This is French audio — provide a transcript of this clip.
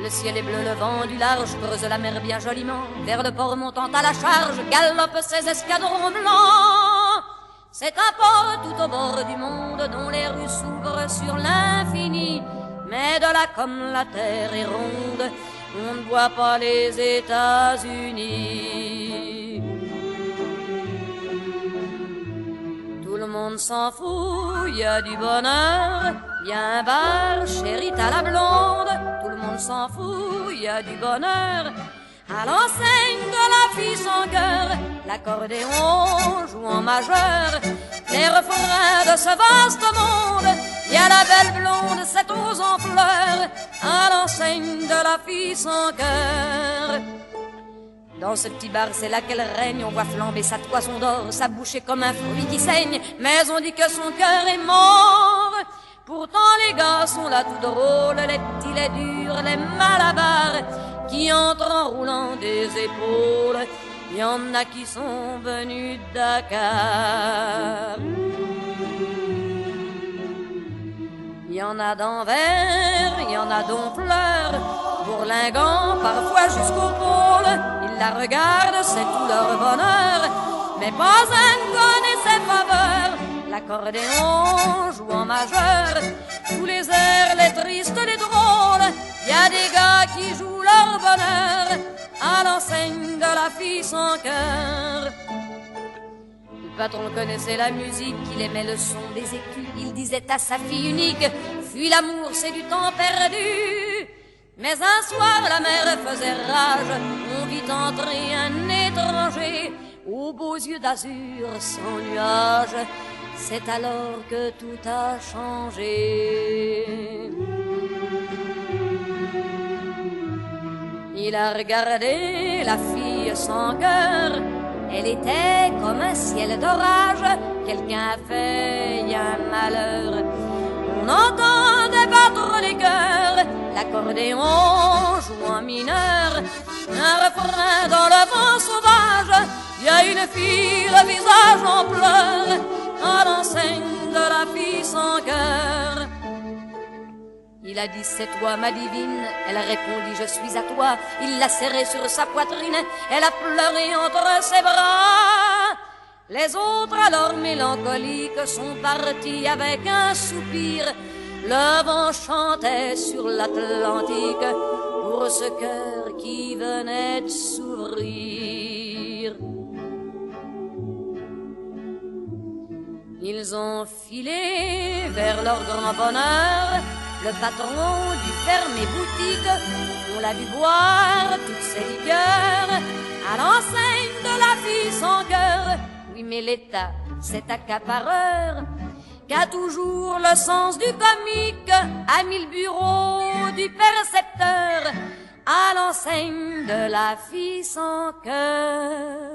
Le ciel est bleu, le vent du large creuse la mer bien joliment. Vers le port montant à la charge galopent ses escadrons blancs. C'est un port tout au bord du monde dont les rues s'ouvrent sur l'infini. Mais de là comme la terre est ronde, on ne voit pas les États-Unis. Tout le monde s'en fout, y a du bonheur, y a un bar, chérie à la blonde. Tout le monde s'en fout, y a du bonheur. À l'enseigne de la fille sans cœur, l'accordéon joue en majeur. Les refrains de ce vaste monde, y a la belle blonde, cette rose en fleurs. À l'enseigne de la fille sans cœur. Dans ce petit bar, c'est là qu'elle règne. On voit flamber sa toison d'or, sa bouche est comme un fruit qui saigne. Mais on dit que son cœur est mort. Pourtant les gars sont là tout drôles, les petits, les durs, les malabars, qui entrent en roulant des épaules. Il y en a qui sont venus de Dakar. Il y en a d'Anvers, il y en a d'Honfleur, bourlinguant parfois jusqu'au pôle. Ils la regardent, c'est tout leur bonheur, mais pas un ne connaît ses faveurs. L'accordéon joue en majeur, tous les airs, les tristes, les drôles. Y a des gars qui jouent leur bonheur à l'enseigne de la fille sans cœur. Le patron connaissait la musique, il aimait le son des écus. Il disait à sa fille unique, fuis l'amour, c'est du temps perdu. Mais un soir la mer faisait rage, on vit entrer un étranger aux beaux yeux d'azur sans nuages. C'est alors que tout a changé. Il a regardé la fille sans cœur. Elle était comme un ciel d'orage. Quelqu'un a fait un malheur. On entendait battre les cœurs. L'accordéon joue en mineur. Un refrain dans le vent sauvage. Il y a une fille, le visage en pleurs, à l'enseigne de la fille sans cœur. Il a dit c'est toi ma divine, elle a répondu je suis à toi. Il l'a serrée sur sa poitrine, elle a pleuré entre ses bras. Les autres alors mélancoliques sont partis avec un soupir. Le vent chantait sur l'Atlantique pour ce cœur qui venait de s'ouvrir. Ils ont filé vers leur grand bonheur. Le patron dut fermer boutique. On l'a vu boire toutes ses liqueurs à l'enseigne de la fille sans cœur. Oui, mais l'État, cet accapareur qu'a toujours le sens du comique, a mis le bureau du percepteur à l'enseigne de la fille sans cœur.